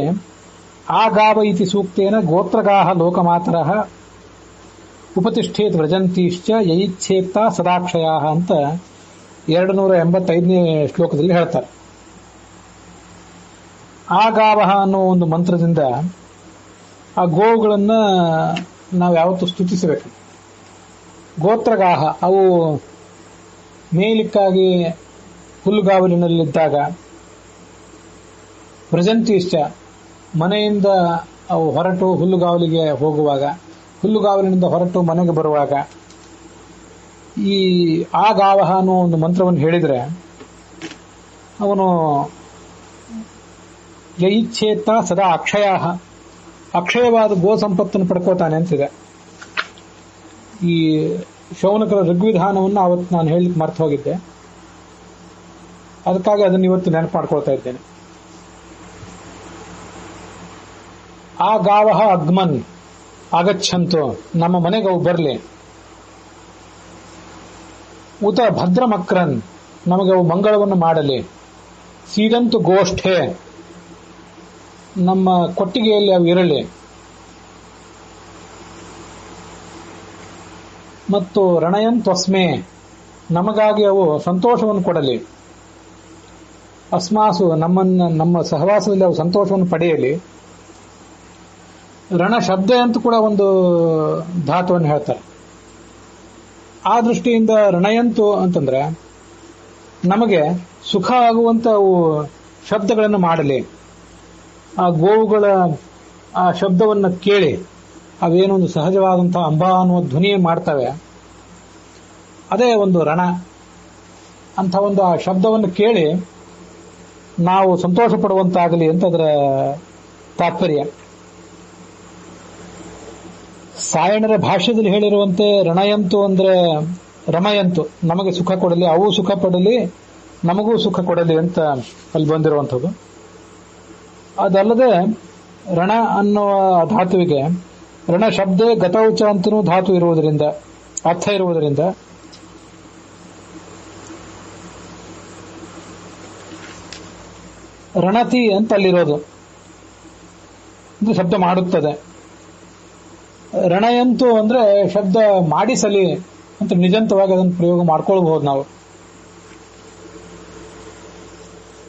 ಆಗಾವ ಇತಿ ಸೂಕ್ತೇನ ಗೋತ್ರಗಾಹ ಲೋಕಮಾತರಃ ಉಪತಿಷ್ಠೇತ್ ವ್ರಜಂತೀಶ್ಚ ಯೈಚ್ಛೇತ್ತ ಸದಾಕ್ಷಯ ಅಂತ 285ನೇ ಶ್ಲೋಕದಲ್ಲಿ ಹೇಳ್ತಾರೆ. ಆಗಾವಹ ಅನ್ನೋ ಒಂದು ಮಂತ್ರದಿಂದ ಆ ಗೋವುಗಳನ್ನ ನಾವು ಯಾವತ್ತೂ ಸ್ತುತಿಸಬೇಕು. ಗೋತ್ರಗಾಹ ಅವು ಮೇಲಿಕ್ಕಾಗಿ ಹುಲ್ಲುಗಾವಲಿನಲ್ಲಿದ್ದಾಗ, ವ್ರಜಂತೀಶ್ಚ ಮನೆಯಿಂದ ಅವು ಹೊರಟು ಹುಲ್ಲುಗಾವಲಿಗೆ ಹೋಗುವಾಗ, ಹುಲ್ಲುಗಾವಲಿನಿಂದ ಹೊರಟು ಮನೆಗೆ ಬರುವಾಗ ಈ ಆಗಾವಹ ಅನ್ನೋ ಒಂದು ಮಂತ್ರವನ್ನು ಹೇಳಿದರೆ ಅವನು ಯೈಚ್ಛೇತ್ತ ಸದಾ ಅಕ್ಷಯ, ಅಕ್ಷಯವಾದ ಗೋ ಸಂಪತ್ತನ್ನು ಪಡ್ಕೋತಾನೆ ಅಂತಿದೆ. ಈ ಶೌನಕರ ಋಗ್ವಿಧಾನವನ್ನು ಅವತ್ತು ನಾನು ಹೇಳಲಿಕ್ಕೆ ಮರ್ತು ಹೋಗಿದ್ದೆ, ಅದಕ್ಕಾಗಿ ಅದನ್ನು ಇವತ್ತು ನೆನಪು ಮಾಡ್ಕೊಳ್ತಾ ಇದ್ದೇನೆ. ಆ ಗಾವಹ ಅಗ್ಮನ್ ಆಗಚ್ಚಂತು, ನಮ್ಮ ಮನೆಗೆ ಅವು ಬರಲಿ. ಉತ ಭದ್ರಮಕ್ರನ್, ನಮಗೆ ಅವು ಮಂಗಳವನ್ನು ಮಾಡಲಿ. ಸೀದಂತು ಗೋಷ್ಠೆ, ನಮ್ಮ ಕೊಟ್ಟಿಗೆಯಲ್ಲಿ ಅವು ಇರಲಿ. ಮತ್ತು ರಣಯನ್ ತ್ವಸ್ಮೆ, ನಮಗಾಗಿ ಅವು ಸಂತೋಷವನ್ನು ಕೊಡಲಿ. ಅಸ್ಮಾಸು, ನಮ್ಮ ಸಹವಾಸದಲ್ಲಿ ಅವು ಸಂತೋಷವನ್ನು ಪಡೆಯಲಿ. ರಣ ಶಬ್ದ ಅಂತ ಕೂಡ ಒಂದು ಧಾತುವನ್ನು ಹೇಳ್ತಾರೆ. ಆ ದೃಷ್ಟಿಯಿಂದ ರಣಯಂತು ಅಂತಂದ್ರೆ ನಮಗೆ ಸುಖ ಆಗುವಂತ ಅವು ಶಬ್ದಗಳನ್ನು ಮಾಡಲಿ. ಆ ಗೋವುಗಳ ಆ ಶಬ್ದವನ್ನು ಕೇಳಿ ಅವೇನೊಂದು ಸಹಜವಾದಂತಹ ಅಂಬಾ ಅನ್ನುವ ಧ್ವನಿ ಮಾಡ್ತವೆ, ಅದೇ ಒಂದು ರಣ ಅಂತ ಒಂದು ಆ ಶಬ್ದವನ್ನು ಕೇಳಿ ನಾವು ಸಂತೋಷ ಪಡುವಂತಾಗಲಿ ಅಂತ ಅದರ ತಾತ್ಪರ್ಯ. ಸಾಯಣರ ಭಾಷ್ಯದಲ್ಲಿ ಹೇಳಿರುವಂತೆ ರಣಯಂತು ಅಂದ್ರೆ ರಮಯಂತು, ನಮಗೆ ಸುಖ ಕೊಡಲಿ, ಅವು ಸುಖ ಪಡಲಿ, ನಮಗೂ ಸುಖ ಕೊಡಲಿ ಅಂತ ಅಲ್ಲಿ ಬಂದಿರುವಂಥದ್ದು. ಅದಲ್ಲದೆ ರಣ ಅನ್ನುವ ಧಾತುವಿಗೆ ರಣ ಶಬ್ದ ಗತೌಚ ಅಂತನೂ ಧಾತು ಇರುವುದರಿಂದ, ಅರ್ಥ ಇರುವುದರಿಂದ ರಣತಿ ಅಂತ ಅಲ್ಲಿರೋದು ಶಬ್ದ ಮಾಡುತ್ತದೆ. ರಣಯಂತು ಅಂದ್ರೆ ಶಬ್ದ ಮಾಡಿಸಲಿ ಅಂತ ನಿಜಂತವಾಗಿ ಅದನ್ನು ಪ್ರಯೋಗ ಮಾಡ್ಕೊಳ್ಬಹುದು. ನಾವು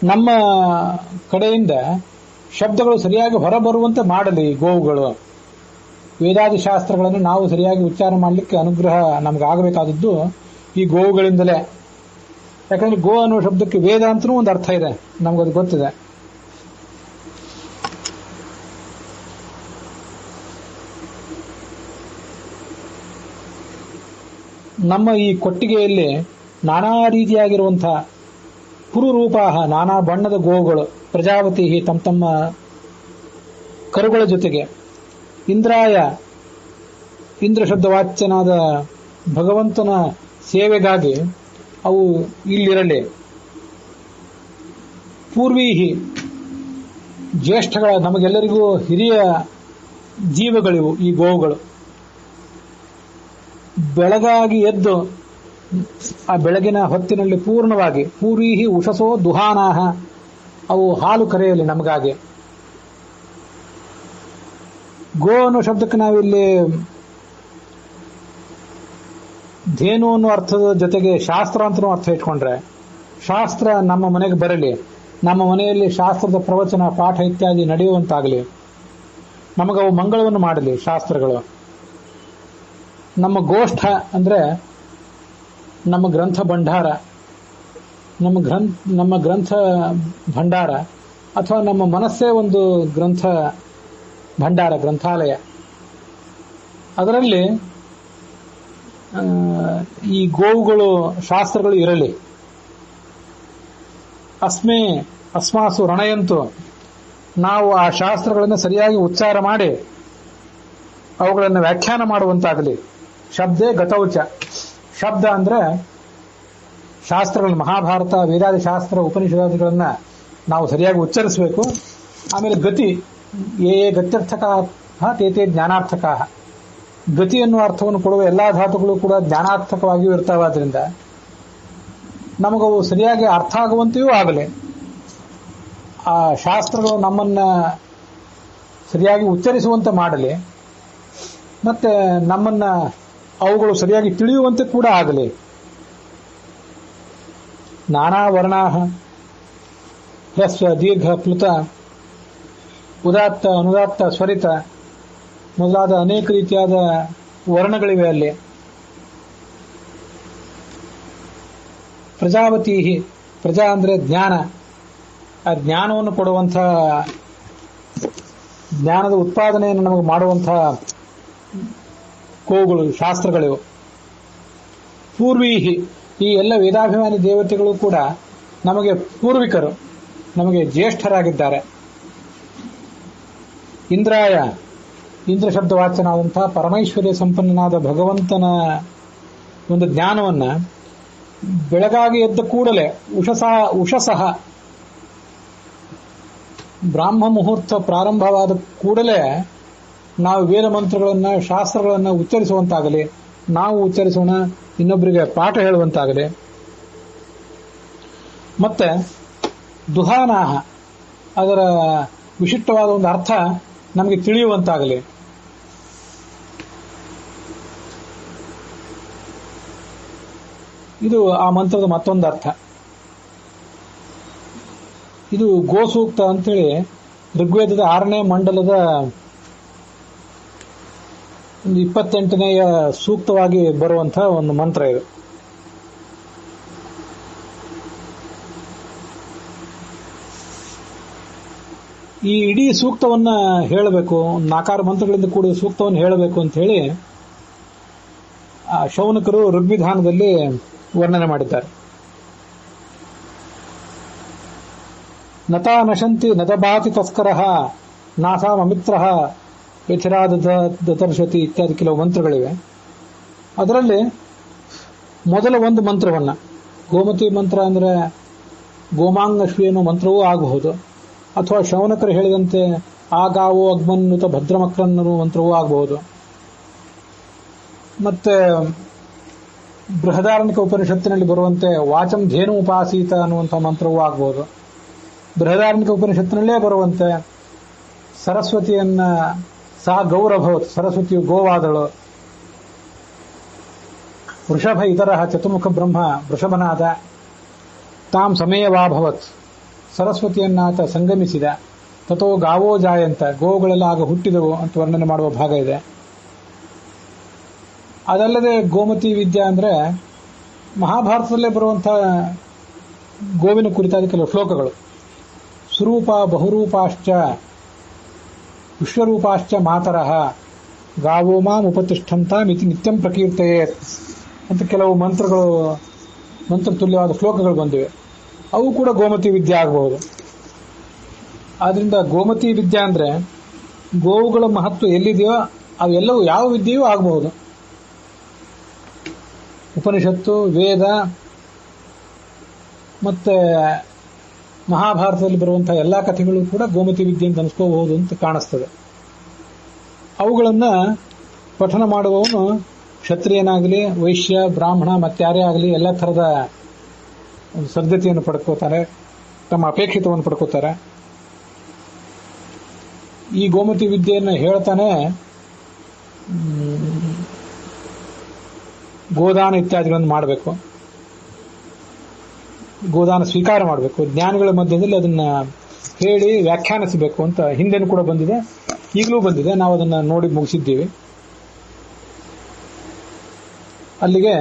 ನಮ್ಮ ಕಡೆಯಿಂದ ಶಬ್ದಗಳು ಸರಿಯಾಗಿ ಹೊರಬರುವಂತೆ ಮಾಡಲಿ ಗೋವುಗಳು. ವೇದಾದಿ ಶಾಸ್ತ್ರಗಳನ್ನು ನಾವು ಸರಿಯಾಗಿ ಉಚ್ಚಾರ ಮಾಡಲಿಕ್ಕೆ ಅನುಗ್ರಹ ನಮಗಾಗಬೇಕಾದದ್ದು ಈ ಗೋವುಗಳಿಂದಲೇ. ಯಾಕಂದ್ರೆ ಗೋ ಅನ್ನುವ ಶಬ್ದಕ್ಕೆ ವೇದ ಅಂತನೂ ಒಂದು ಅರ್ಥ ಇದೆ, ನಮಗದು ಗೊತ್ತಿದೆ. ನಮ್ಮ ಈ ಕೊಟ್ಟಿಗೆಯಲ್ಲಿ ನಾನಾ ರೀತಿಯಾಗಿರುವಂತಹ ಪುರುರೂಪಾಹ, ನಾನಾ ಬಣ್ಣದ ಗೋವುಗಳು, ಪ್ರಜಾಪತಿ ತಮ್ಮ ಕರುಗಳ ಜೊತೆಗೆ ಇಂದ್ರಾಯ, ಇಂದ್ರ ಶಬ್ದವಾಚ್ಯನಾದ ಭಗವಂತನ ಸೇವೆಗಾಗಿ ಅವು ಇಲ್ಲಿರಲಿ. ಪೂರ್ವೀಹಿ, ಜ್ಯೇಷ್ಠಗಳ, ನಮಗೆಲ್ಲರಿಗೂ ಹಿರಿಯ ಜೀವಗಳಿವು ಈ ಗೋವುಗಳು. ಬೆಳಗಾಗಿ ಎದ್ದು ಆ ಬೆಳಗಿನ ಹೊತ್ತಿನಲ್ಲಿ ಪೂರ್ಣವಾಗಿ ಪೂರ್ವೀಹಿ ಉಷಸೋ ದುಹಾನಾಹ, ಅವು ಹಾಲು ಕರೆಯಲಿ ನಮಗಾಗಿ. ಗೋ ಅನ್ನೋ ಶಬ್ದಕ್ಕೆ ನಾವಿಲ್ಲಿ ಧೇನು ಅನ್ನೋ ಅರ್ಥದ ಜೊತೆಗೆ ಶಾಸ್ತ್ರ ಅಂತನೂ ಅರ್ಥ ಇಟ್ಕೊಂಡ್ರೆ, ಶಾಸ್ತ್ರ ನಮ್ಮ ಮನೆಗೆ ಬರಲಿ, ನಮ್ಮ ಮನೆಯಲ್ಲಿ ಶಾಸ್ತ್ರದ ಪ್ರವಚನ ಪಾಠ ಇತ್ಯಾದಿ ನಡೆಯುವಂತಾಗಲಿ, ನಮಗವು ಮಂಗಳವನ್ನು ಮಾಡಲಿ ಶಾಸ್ತ್ರಗಳು. ನಮ್ಮ ಗೋಷ್ಠ ಅಂದ್ರೆ ನಮ್ಮ ಗ್ರಂಥ ಭಂಡಾರ, ನಮ್ಮ ಗ್ರಂಥ ಭಂಡಾರ ಅಥವಾ ನಮ್ಮ ಮನಸ್ಸೇ ಒಂದು ಗ್ರಂಥ ಭಂಡಾರ, ಗ್ರಂಥಾಲಯ. ಅದರಲ್ಲಿ ಈ ಗೋವುಗಳು, ಶಾಸ್ತ್ರಗಳು ಇರಲಿ. ಅಸ್ಮಾಸು ರಣಯಂತು, ನಾವು ಆ ಶಾಸ್ತ್ರಗಳನ್ನು ಸರಿಯಾಗಿ ಉಚ್ಚಾರ ಮಾಡಿ ಅವುಗಳನ್ನು ವ್ಯಾಖ್ಯಾನ ಮಾಡುವಂತಾಗಲಿ. ಶಬ್ದೇ ಗತೌಚ, ಶಬ್ದ ಅಂದ್ರೆ ಶಾಸ್ತ್ರಗಳನ್ನ, ಮಹಾಭಾರತ, ವೇದಾದಿ ಶಾಸ್ತ್ರ, ಉಪನಿಷದಾದಿಗಳನ್ನ ನಾವು ಸರಿಯಾಗಿ ಉಚ್ಚರಿಸಬೇಕು. ಆಮೇಲೆ ಗತಿ, ಯೇ ಗತ್ಯರ್ಥಕ ತೇ ಜ್ಞಾನಾರ್ಥಕ. ಗತಿ ಎನ್ನುವ ಅರ್ಥವನ್ನು ಕೊಡುವ ಎಲ್ಲಾ ಧಾತುಗಳು ಕೂಡ ಜ್ಞಾನಾರ್ಥಕವಾಗಿಯೂ ಇರ್ತಾವಾದ್ರಿಂದ ನಮಗವು ಸರಿಯಾಗಿ ಅರ್ಥ ಆಗುವಂತೆಯೂ ಆಗಲಿ, ಆ ಶಾಸ್ತ್ರಗಳು ನಮ್ಮನ್ನ ಸರಿಯಾಗಿ ಉಚ್ಚರಿಸುವಂತೆ ಮಾಡಲಿ, ಮತ್ತೆ ನಮ್ಮನ್ನ ಅವುಗಳು ಸರಿಯಾಗಿ ತಿಳಿಯುವಂತೆ ಕೂಡ ಆಗಲಿ. ನಾನಾ ವರ್ಣಾ ಹ್ರಸ್ವ ದೀರ್ಘ ಪ್ಲುತ ಉದಾತ್ತ ಅನುದಾತ್ತ ಸ್ವರಿತ ಮೊದಲಾದ ಅನೇಕ ರೀತಿಯಾದ ವರ್ಣಗಳಿವೆ ಅಲ್ಲಿ. ಪ್ರಜಾವತಿ, ಪ್ರಜಾ ಅಂದ್ರೆ ಜ್ಞಾನ, ಆ ಜ್ಞಾನವನ್ನು ಕೊಡುವಂಥ, ಜ್ಞಾನದ ಉತ್ಪಾದನೆಯನ್ನು ನಮಗೆ ಮಾಡುವಂತಹ ಗೋವುಗಳು, ಶಾಸ್ತ್ರಗಳಿವು. ಪೂರ್ವೀಹಿ, ಈ ಎಲ್ಲ ವೇದಾಭಿಮಾನಿ ದೇವತೆಗಳು ಕೂಡ ನಮಗೆ ಪೂರ್ವಿಕರು, ನಮಗೆ ಜ್ಯೇಷ್ಠರಾಗಿದ್ದಾರೆ. ಇಂದ್ರಾಯ, ಇಂದ್ರ ಶಬ್ದವಾಚ್ಯನಾದಂತಹ ಪರಮೈಶ್ವರ್ಯ ಸಂಪನ್ನನಾದ ಭಗವಂತನ ಒಂದು ಜ್ಞಾನವನ್ನ ಬೆಳಗಾಗಿ ಎದ್ದ ಕೂಡಲೇ ಉಷಸಃ ಬ್ರಾಹ್ಮ ಮುಹೂರ್ತ ಪ್ರಾರಂಭವಾದ ಕೂಡಲೇ ನಾವು ವೇದ ಮಂತ್ರಗಳನ್ನ, ಶಾಸ್ತ್ರಗಳನ್ನ ಉಚ್ಚರಿಸುವಂತಾಗಲಿ, ನಾವು ಉಚ್ಚರಿಸೋಣ, ಇನ್ನೊಬ್ಬರಿಗೆ ಪಾಠ ಹೇಳುವಂತಾಗಲಿ. ಮತ್ತೆ ದುಹಾನಾಹ, ಅದರ ವಿಶಿಷ್ಟವಾದ ಒಂದು ಅರ್ಥ ನಮಗೆ ತಿಳಿಯುವಂತಾಗಲಿ. ಇದು ಆ ಮಂತ್ರದ ಮತ್ತೊಂದು ಅರ್ಥ. ಇದು ಗೋಸೂಕ್ತ ಅಂತೇಳಿ ಋಗ್ವೇದದ 6ನೇ ಮಂಡಲದ ಒಂದು 28ನೆಯ ಸೂಕ್ತವಾಗಿ ಬರುವಂತಹ ಒಂದು ಮಂತ್ರ ಇದು. ಈ ಇಡೀ ಸೂಕ್ತವನ್ನ ಹೇಳಬೇಕು, 4 ಮಂತ್ರಗಳಿಂದ ಕೂಡಿದ ಸೂಕ್ತವನ್ನು ಹೇಳಬೇಕು ಅಂತ ಹೇಳಿ ಶೌನಕರು ಋಗ್ವಿಧಾನದಲ್ಲಿ ವರ್ಣನೆ ಮಾಡಿದ್ದಾರೆ. ನತಾ ನಶಂತಿ ನದಬಾತಿ ತಸ್ಕರಃ ನಾಸಾ ಮಮಿತ್ರಃ ಯಥಿರಾದರ್ಶತಿ ಇತ್ಯಾದಿ ಕೆಲವು ಮಂತ್ರಗಳಿವೆ. ಅದರಲ್ಲಿ ಮೊದಲ ಒಂದು ಮಂತ್ರವನ್ನ, ಗೋಮತಿ ಮಂತ್ರ ಅಂದ್ರೆ ಗೋಮಾಂಗಶ್ವಿ ಅನ್ನೋ ಮಂತ್ರವೂ ಆಗಬಹುದು, ಅಥವಾ ಶೌನಕರು ಹೇಳಿದಂತೆ ಆಗಾವೋ ಅಗ್ಮನ್ನುತ ಭದ್ರಮಕ್ರನ್ ಅನ್ನೋ ಮಂತ್ರವೂ ಆಗಬಹುದು. ಮತ್ತೆ ಬೃಹದಾರಣ್ಯಕ ಉಪನಿಷತ್ತಿನಲ್ಲಿ ಬರುವಂತೆ ವಾಚಂ ಧೇನು ಉಪಾಸೀತ ಅನ್ನುವಂಥ ಮಂತ್ರವೂ ಆಗಬಹುದು. ಬೃಹದಾರಣ್ಯಕ ಉಪನಿಷತ್ತಿನಲ್ಲೇ ಬರುವಂತೆ ಸರಸ್ವತಿಯನ್ನ ಸಹ ಗೌರಭವತ್, ಸರಸ್ವತಿಯು ಗೋವಾದಳು. ವೃಷಭ ಇತರ ಚತುರ್ಮುಖ ಬ್ರಹ್ಮ ವೃಷಭನಾದ, ತಾಂ ಸಮಯವಾಭವತ್, ಸರಸ್ವತಿಯನ್ನಾತ ಸಂಗಮಿಸಿದ. ತಥೋ ಗಾವೋ ಜಾಯಂತ, ಗೋವುಗಳೆಲ್ಲ ಆಗ ಹುಟ್ಟಿದವು ಅಂತ ವರ್ಣನೆ ಮಾಡುವ ಭಾಗ ಇದೆ. ಅದಲ್ಲದೆ ಗೋಮತಿ ವಿದ್ಯಾ ಅಂದ್ರೆ ಮಹಾಭಾರತದಲ್ಲೇ ಬರುವಂತಹ ಗೋವಿನ ಕುರಿತಾದ ಕೆಲವು ಶ್ಲೋಕಗಳು. ಸುರೂಪ ಬಹುರೂಪಾಶ್ಚ ವಿಶ್ವರೂಪಾಶ್ಚ ಮಾತರಃ ಗಾವೋ ಮಾಂ ಉಪತಿಷ್ಠಂತಾಂ ಇತಿ ನಿತ್ಯಂ ಪ್ರಕೀರ್ತಯೇತ್ ಅಂತ ಕೆಲವು ಮಂತ್ರಗಳು, ಮಂತ್ರ ತುಲ್ಯವಾದ ಶ್ಲೋಕಗಳು ಬಂದಿವೆ. ಅವು ಕೂಡ ಗೋಮತಿ ವಿದ್ಯೆ ಆಗಬಹುದು. ಆದ್ರಿಂದ ಗೋಮತಿ ವಿದ್ಯಾ ಅಂದ್ರೆ ಗೋವುಗಳ ಮಹತ್ವ ಎಲ್ಲಿದೆಯೋ ಅವೆಲ್ಲವೂ ಯಾವ ವಿದ್ಯೆಯೂ ಆಗಬಹುದು. ಉಪನಿಷತ್ತು, ವೇದ ಮತ್ತೆ ಮಹಾಭಾರತದಲ್ಲಿ ಬರುವಂತಹ ಎಲ್ಲಾ ಕಥೆಗಳು ಕೂಡ ಗೋಮತಿ ವಿದ್ಯೆ ಅಂತ ಅನ್ಸ್ಕೋಬಹುದು ಅಂತ ಕಾಣಿಸ್ತದೆ. ಅವುಗಳನ್ನ ಪಠನ ಮಾಡುವವನು ಕ್ಷತ್ರಿಯನಾಗಲಿ, ವೈಶ್ಯ, ಬ್ರಾಹ್ಮಣ ಮತ್ತಾರೇ ಆಗಲಿ ಎಲ್ಲ ಥರದ ಒಂದು ಸದ್ಗತಿಯನ್ನು ಪಡ್ಕೋತಾರೆ, ತಮ್ಮ ಅಪೇಕ್ಷಿತವನ್ನು ಪಡ್ಕೋತಾರೆ. ಈ ಗೋಮತಿ ವಿದ್ಯೆಯನ್ನು ಹೇಳ್ತಾನೆ ಗೋದಾನ ಇತ್ಯಾದಿಗಳನ್ನು ಮಾಡಬೇಕು, ಗೋದಾನ ಸ್ವೀಕಾರ ಮಾಡಬೇಕು, ಜ್ಞಾನಿಗಳ ಮಧ್ಯದಲ್ಲಿ ಅದನ್ನ ಹೇಳಿ ವ್ಯಾಖ್ಯಾನಿಸಬೇಕು ಅಂತ ಹಿಂದೆನೂ ಕೂಡ ಬಂದಿದೆ, ಈಗಲೂ ಬಂದಿದೆ. ನಾವು ಅದನ್ನ ನೋಡಿ ಮುಗಿಸಿದ್ದೀವಿ. ಅಲ್ಲಿಗೆ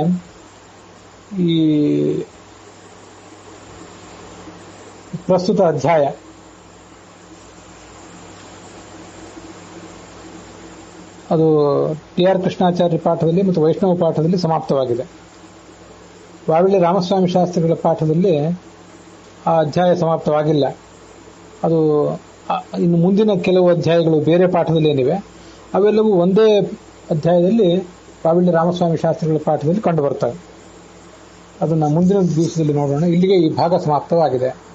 ಈ ಪ್ರಸ್ತುತ ಅಧ್ಯಾಯ ಅದು ಟಿ.ಆರ್. ಕೃಷ್ಣಾಚಾರ್ಯ ಪಾಠದಲ್ಲಿ ಮತ್ತು ವೈಷ್ಣವ ಪಾಠದಲ್ಲಿ ಸಮಾಪ್ತವಾಗಿದೆ. ವಾವಿಳ್ಳಿ ರಾಮಸ್ವಾಮಿ ಶಾಸ್ತ್ರಿಗಳ ಪಾಠದಲ್ಲಿ ಆ ಅಧ್ಯಾಯ ಸಮಾಪ್ತವಾಗಿಲ್ಲ. ಅದು ಇನ್ನು ಮುಂದಿನ ಕೆಲವು ಅಧ್ಯಾಯಗಳು ಬೇರೆ ಪಾಠದಲ್ಲಿ ಏನಿವೆ ಅವೆಲ್ಲವೂ ಒಂದೇ ಅಧ್ಯಾಯದಲ್ಲಿ ವಾವಿಳ್ಳಿ ರಾಮಸ್ವಾಮಿ ಶಾಸ್ತ್ರಿಗಳ ಪಾಠದಲ್ಲಿ ಕಂಡು ಬರ್ತವೆ. ಅದನ್ನ ಮುಂದಿನ ದಿವಸದಲ್ಲಿ ನೋಡೋಣ. ಇಲ್ಲಿಗೆ ಈ ಭಾಗ ಸಮಾಪ್ತವಾಗಿದೆ.